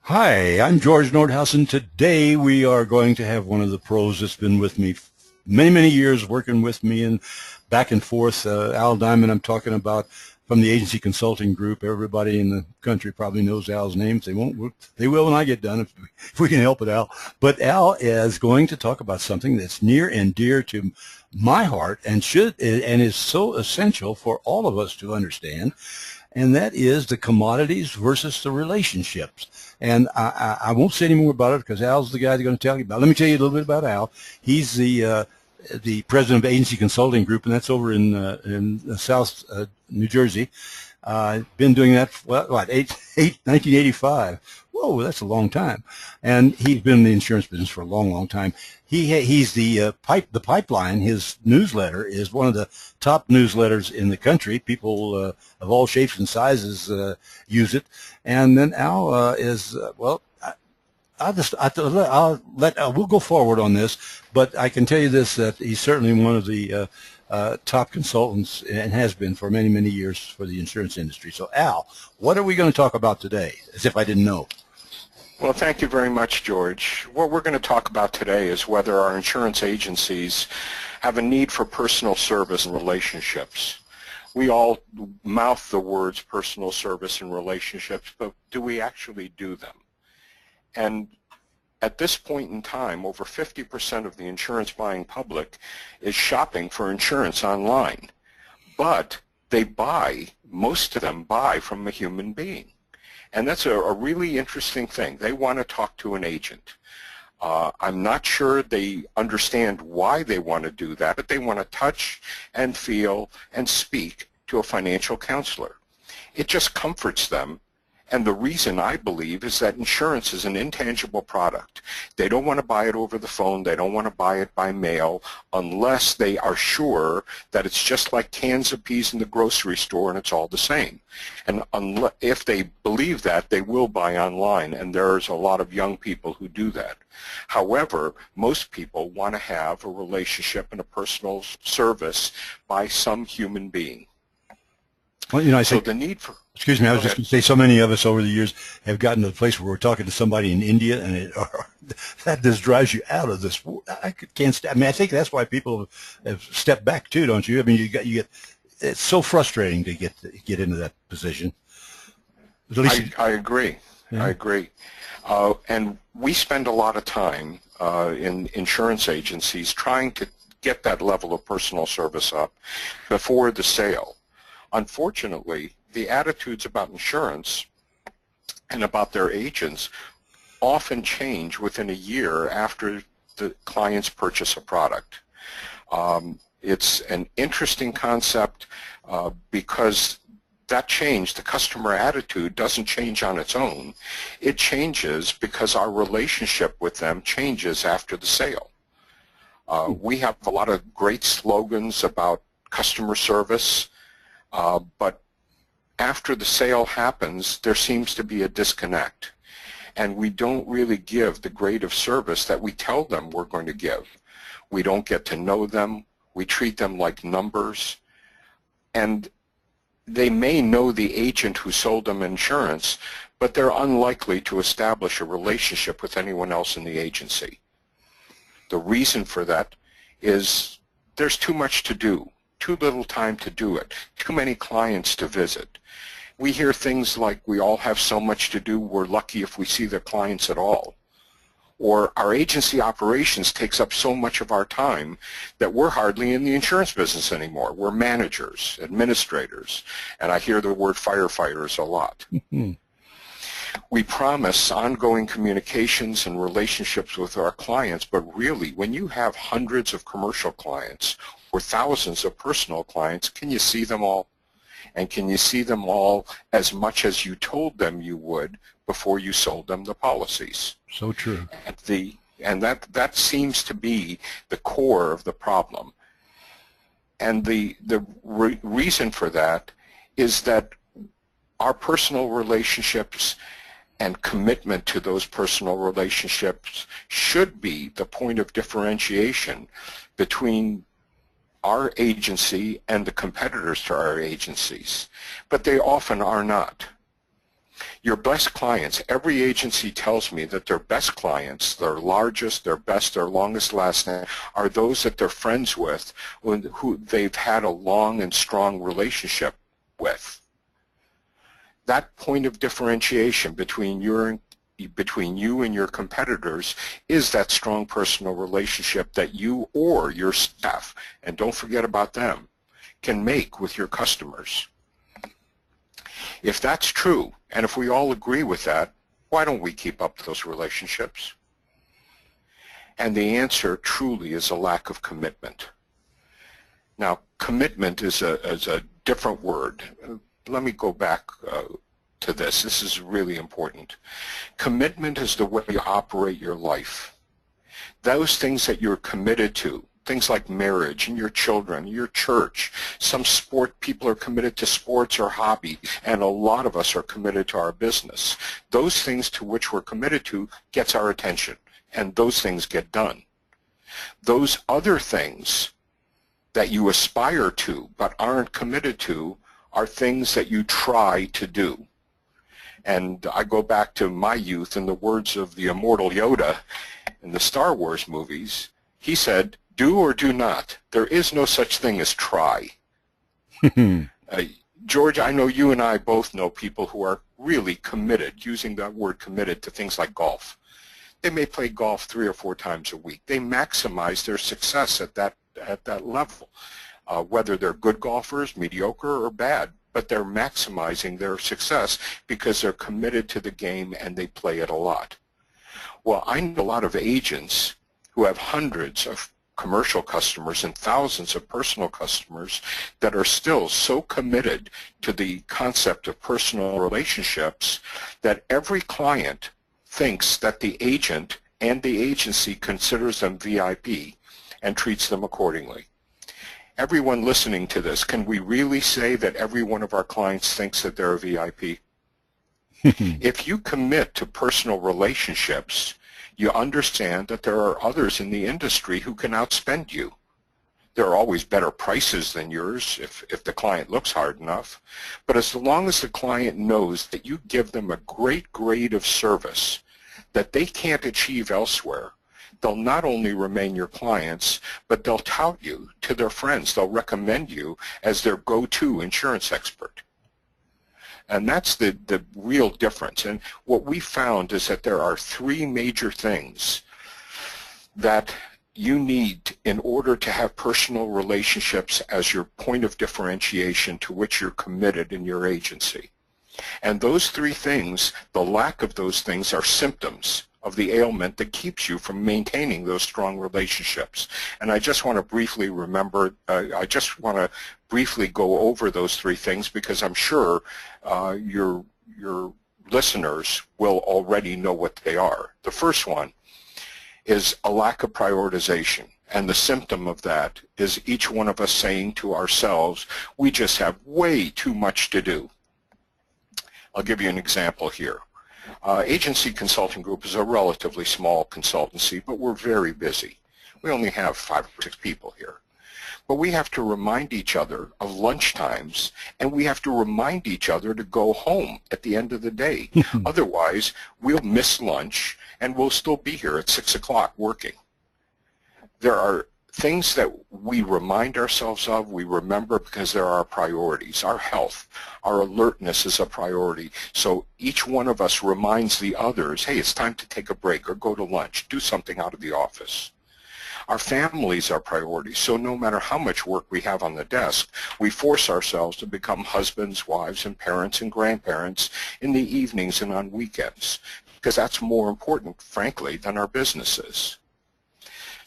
Hi, I'm George Nordhausen. Today we are going to have one of the pros that's been with me many, many years, working with me and back and forth. Al Diamond, I'm talking about from the Agency Consulting Group. Everybody in the country probably knows Al's name. If they won't, they will when I get done, if we can help it, Al. But Al is going to talk about something that's near and dear to my heart and is so essential for all of us to understand, and that is the commodities versus the relationships. And I won't say any more about it because Al's the guy that's going to tell you about it. Let me tell you a little bit about Al. He's the president of Agency Consulting Group, and that's over in South New Jersey. Been doing that for, what, 1985. Whoa, that's a long time. And he's been in the insurance business for a long, long time. He's the pipeline. His newsletter is one of the top newsletters in the country. People of all shapes and sizes use it. And then Al is well. We'll go forward on this, but I can tell you this, that he's certainly one of the top consultants and has been for many, many years for the insurance industry. So Al, what are we going to talk about today, as if I didn't know? Well, thank you very much, George. What we're going to talk about today is whether our insurance agencies have a need for personal service and relationships. We all mouth the words personal service and relationships, but do we actually do them? And at this point in time, over 50% of the insurance buying public is shopping for insurance online. But most of them buy from a human being. And that's a really interesting thing. They want to talk to an agent. I'm not sure they understand why they want to do that, but they want to touch and feel and speak to a financial counselor. It just comforts them. And the reason, I believe, is that insurance is an intangible product. They don't want to buy it over the phone. They don't want to buy it by mail unless they are sure that it's just like cans of peas in the grocery store and it's all the same. And if they believe that, they will buy online, and there's a lot of young people who do that. However, most people want to have a relationship and a personal service by some human being. Well, you know, So the need for... Excuse me, I was just going to say, so many of us over the years have gotten to the place where we're talking to somebody in India, and that just drives you out of this. Can't. I mean, I think that's why people have stepped back too, don't you? I mean, you get. It's so frustrating to get into that position. At least I agree. Yeah. I agree. And we spend a lot of time in insurance agencies trying to get that level of personal service up before the sale. Unfortunately, the attitudes about insurance and about their agents often change within a year after the clients purchase a product. It's an interesting concept because that change, the customer attitude, doesn't change on its own. It changes because our relationship with them changes after the sale. We have a lot of great slogans about customer service, but after the sale happens, there seems to be a disconnect, and we don't really give the grade of service that we tell them we're going to give. We don't get to know them. We treat them like numbers, and they may know the agent who sold them insurance, but they're unlikely to establish a relationship with anyone else in the agency. The reason for that is there's too much to do. Too little time to do it, too many clients to visit. We hear things like, we all have so much to do, we're lucky if we see the clients at all. Or our agency operations takes up so much of our time that we're hardly in the insurance business anymore. We're managers, administrators, and I hear the word firefighters a lot. We promise ongoing communications and relationships with our clients, but really, when you have hundreds of commercial clients or thousands of personal clients, can you see them all? And can you see them all as much as you told them you would before you sold them the policies? So true. And that seems to be the core of the problem. And the reason for that is that our personal relationships and commitment to those personal relationships should be the point of differentiation between our agency and the competitors to our agencies, but they often are not. Your best clients, every agency tells me that their best clients, their largest, their best, their longest lasting, are those that they're friends with, who they've had a long and strong relationship with. That point of differentiation between you and your competitors is that strong personal relationship that you or your staff, and don't forget about them, can make with your customers. If that's true, and if we all agree with that, why don't we keep up those relationships? And the answer truly is a lack of commitment. Now, commitment is a different word. Let me go back to this. This is really important. Commitment is the way you operate your life. Those things that you're committed to, things like marriage and your children, your church, some sport, people are committed to sports or hobby, and a lot of us are committed to our business. Those things to which we're committed to gets our attention, and those things get done. Those other things that you aspire to but aren't committed to are things that you try to do. And I go back to my youth and the words of the immortal Yoda in the Star Wars movies. He said, "Do or do not. There is no such thing as try." George, I know you and I both know people who are really committed, using that word committed, to things like golf. They may play golf 3 or 4 times a week. They maximize their success at that level, whether they're good golfers, mediocre, or bad, but they're maximizing their success because they're committed to the game and they play it a lot. Well, I know a lot of agents who have hundreds of commercial customers and thousands of personal customers that are still so committed to the concept of personal relationships that every client thinks that the agent and the agency considers them VIP and treats them accordingly. Everyone listening to this, can we really say that every one of our clients thinks that they're a VIP? If you commit to personal relationships, you understand that there are others in the industry who can outspend you. There are always better prices than yours if the client looks hard enough. But as long as the client knows that you give them a great grade of service that they can't achieve elsewhere, they'll not only remain your clients, but they'll tout you to their friends. They'll recommend you as their go-to insurance expert. And that's the real difference. And what we found is that there are 3 major things that you need in order to have personal relationships as your point of differentiation to which you're committed in your agency. And those 3 things, the lack of those things, are symptoms of the ailment that keeps you from maintaining those strong relationships. And I just want to briefly go over those 3 things because I'm sure your listeners will already know what they are. The first one is a lack of prioritization. And the symptom of that is each one of us saying to ourselves, we just have way too much to do. I'll give you an example here. Agency Consulting Group is a relatively small consultancy, but we're very busy. We only have 5 or 6 people here. But we have to remind each other of lunch times, and we have to remind each other to go home at the end of the day. Otherwise, we'll miss lunch, and we'll still be here at 6 o'clock working. There are things that we remind ourselves of, we remember because there are priorities. Our health, our alertness is a priority. So each one of us reminds the others, hey, it's time to take a break or go to lunch, do something out of the office. Our families are priorities. So no matter how much work we have on the desk, we force ourselves to become husbands, wives, and parents and grandparents in the evenings and on weekends because that's more important, frankly, than our businesses.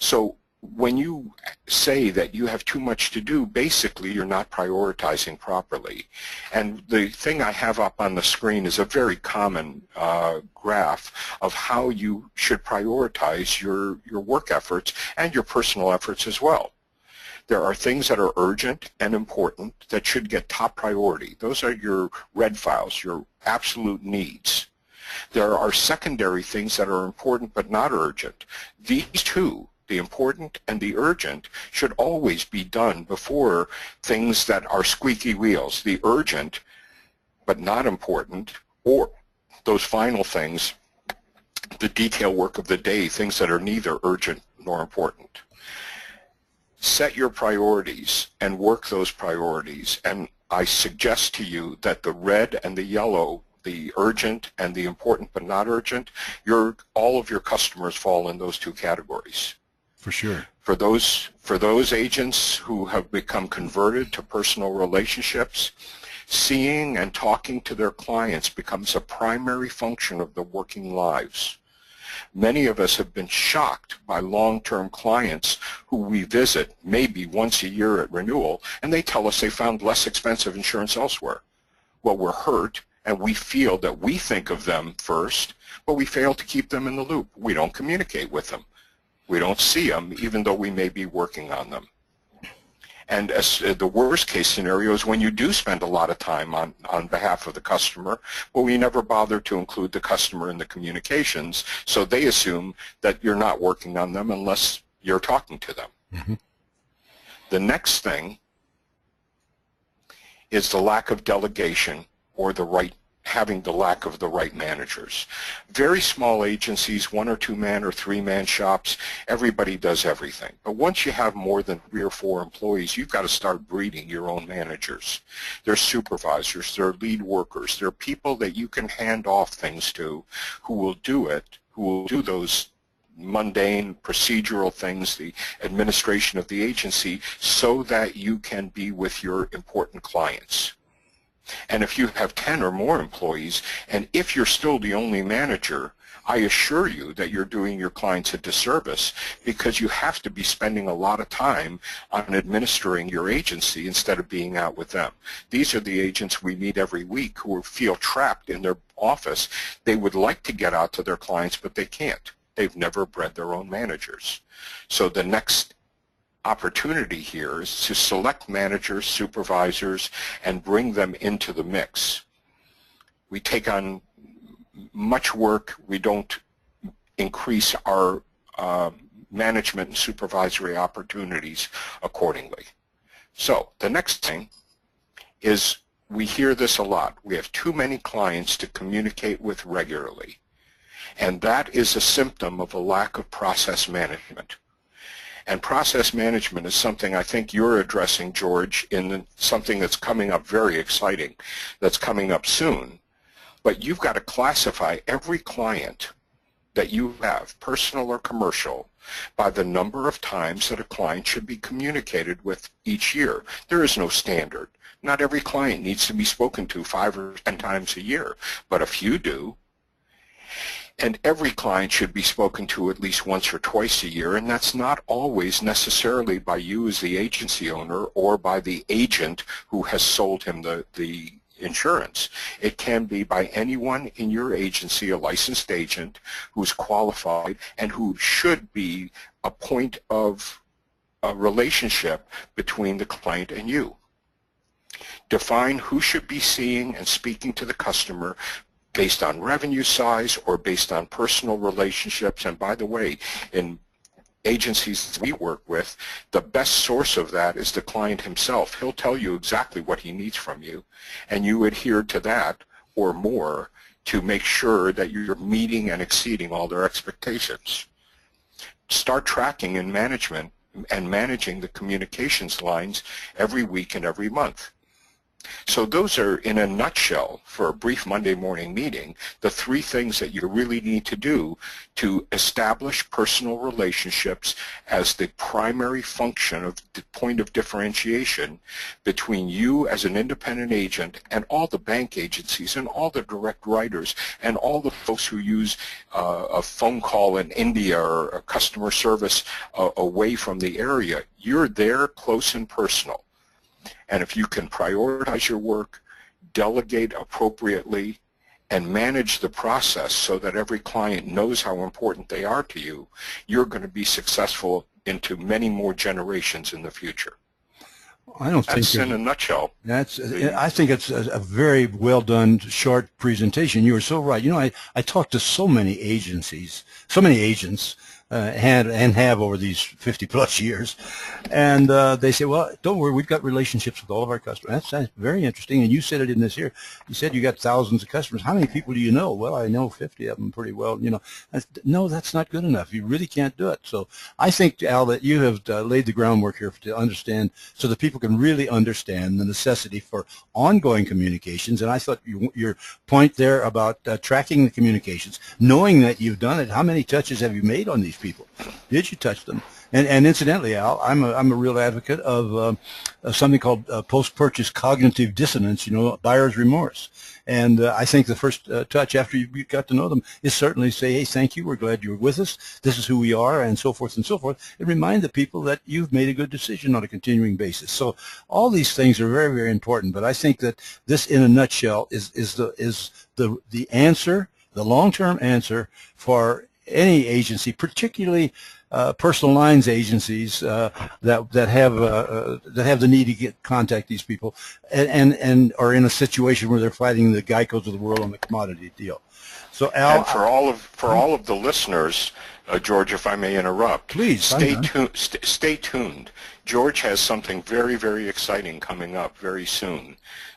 So when you say that you have too much to do, basically you're not prioritizing properly. And the thing I have up on the screen is a very common graph of how you should prioritize your work efforts and your personal efforts as well. There are things that are urgent and important that should get top priority. Those are your red files, your absolute needs. There are secondary things that are important but not urgent. These two, the important and the urgent, should always be done before things that are squeaky wheels. The urgent but not important, or those final things, the detail work of the day, things that are neither urgent nor important. Set your priorities and work those priorities, and I suggest to you that the red and the yellow, the urgent and the important but not urgent, all of your customers fall in those two categories. For sure. For those agents who have become converted to personal relationships, seeing and talking to their clients becomes a primary function of their working lives. Many of us have been shocked by long-term clients who we visit maybe once a year at renewal, and they tell us they found less expensive insurance elsewhere. Well, we're hurt, and we feel that we think of them first, but we fail to keep them in the loop. We don't communicate with them. We don't see them, even though we may be working on them. And the worst case scenario is when you do spend a lot of time on behalf of the customer, well, we never bother to include the customer in the communications, so they assume that you're not working on them unless you're talking to them. Mm-hmm. The next thing is the lack of delegation or having the lack of the right managers. Very small agencies, 1 or 2 man or 3 man shops, everybody does everything. But once you have more than 3 or 4 employees, you've got to start breeding your own managers. They're supervisors, they're lead workers, they're people that you can hand off things to who will do it, who will do those mundane procedural things, the administration of the agency, so that you can be with your important clients. And if you have 10 or more employees, and if you're still the only manager, I assure you that you're doing your clients a disservice, because you have to be spending a lot of time on administering your agency instead of being out with them. These are the agents we meet every week who feel trapped in their office. They would like to get out to their clients, but they can't. They've never bred their own managers. So the next opportunity here is to select managers, supervisors, and bring them into the mix. We take on much work. We don't increase our management and supervisory opportunities accordingly. So the next thing is, we hear this a lot. We have too many clients to communicate with regularly, and that is a symptom of a lack of process management. And process management is something I think you're addressing, George, in something that's coming up very exciting, that's coming up soon. But you've got to classify every client that you have, personal or commercial, by the number of times that a client should be communicated with each year. There is no standard. Not every client needs to be spoken to 5 or 10 times a year, but a few do. And every client should be spoken to at least once or twice a year, and that's not always necessarily by you as the agency owner or by the agent who has sold him the insurance. It can be by anyone in your agency, a licensed agent who's qualified and who should be a point of a relationship between the client and you. Define who should be seeing and speaking to the customer based on revenue size or based on personal relationships. And by the way, in agencies we work with, the best source of that is the client himself. He'll tell you exactly what he needs from you, and you adhere to that or more to make sure that you're meeting and exceeding all their expectations. Start tracking in management and managing the communications lines every week and every month. So those are, in a nutshell, for a brief Monday morning meeting, the 3 things that you really need to do to establish personal relationships as the primary function of the point of differentiation between you as an independent agent and all the bank agencies and all the direct writers and all the folks who use a phone call in India or a customer service away from the area. You're there, close and personal. And if you can prioritize your work, delegate appropriately, and manage the process so that every client knows how important they are to you, you're going to be successful into many more generations in the future. I don't think that's in a nutshell. I think it's a very well done short presentation. You are so right. You know, I talk to so many agencies, so many agents, and have over these 50 plus years. And they say, well, don't worry, we've got relationships with all of our customers. That's very interesting. And you said it in this here. You said you got thousands of customers. How many people do you know? Well, I know 50 of them pretty well. You know, no, that's not good enough. You really can't do it. So I think, Al, that you have laid the groundwork here to understand, so that people can really understand the necessity for ongoing communications. And I thought your point there about tracking the communications, knowing that you've done it, how many touches have you made on these people? Did you touch them? And incidentally, Al, I'm a real advocate of something called post-purchase cognitive dissonance, you know, buyer's remorse. And I think the first touch after you got to know them is certainly say, hey, thank you, we're glad you're with us, this is who we are, and so forth and so forth. And remind the people that you've made a good decision on a continuing basis. So all these things are very, very important. But I think that this, in a nutshell, is the answer, the long-term answer for any agency, particularly personal lines agencies that have the need to contact these people and are in a situation where they're fighting the Geicos of the world on the commodity deal. So Al, and for all of the listeners, George, if I may interrupt, please stay tuned. George has something very, very exciting coming up very soon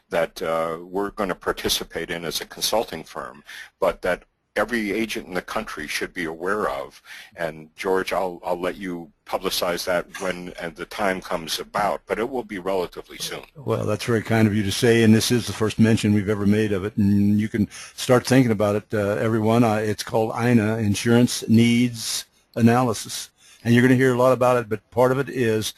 that we're going to participate in as a consulting firm, but that every agent in the country should be aware of. And George, I'll let you publicize that when the time comes about, but it will be relatively soon. Well, that's very kind of you to say, and this is the first mention we've ever made of it, and you can start thinking about it, everyone. It's called INA, Insurance Needs Analysis, and you're going to hear a lot about it, but part of it is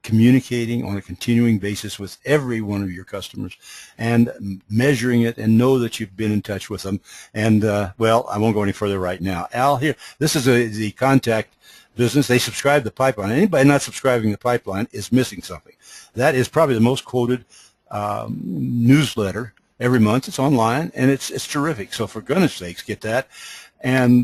communicating on a continuing basis with every one of your customers and measuring it, and know that you've been in touch with them. And well, I won't go any further right now. Al, here, this is the contact business. They subscribe to the Pipeline. Anybody not subscribing to the Pipeline is missing something. That is probably the most quoted newsletter every month. It's online, and it's terrific. So for goodness sakes, get that. And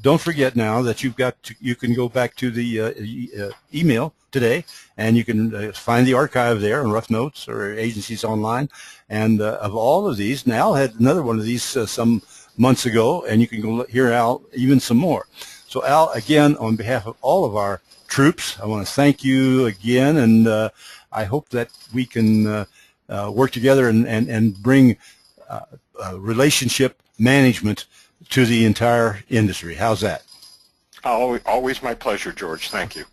don't forget now that you can go back to the email today, and you can find the archive there on Rough Notes or Agencies Online. And of all of these, and Al had another one of these some months ago, and you can go hear Al even some more. So Al, again, on behalf of all of our troops, I want to thank you again, and I hope that we can work together and bring relationship management to the entire industry. How's that? Always my pleasure, George. Thank you.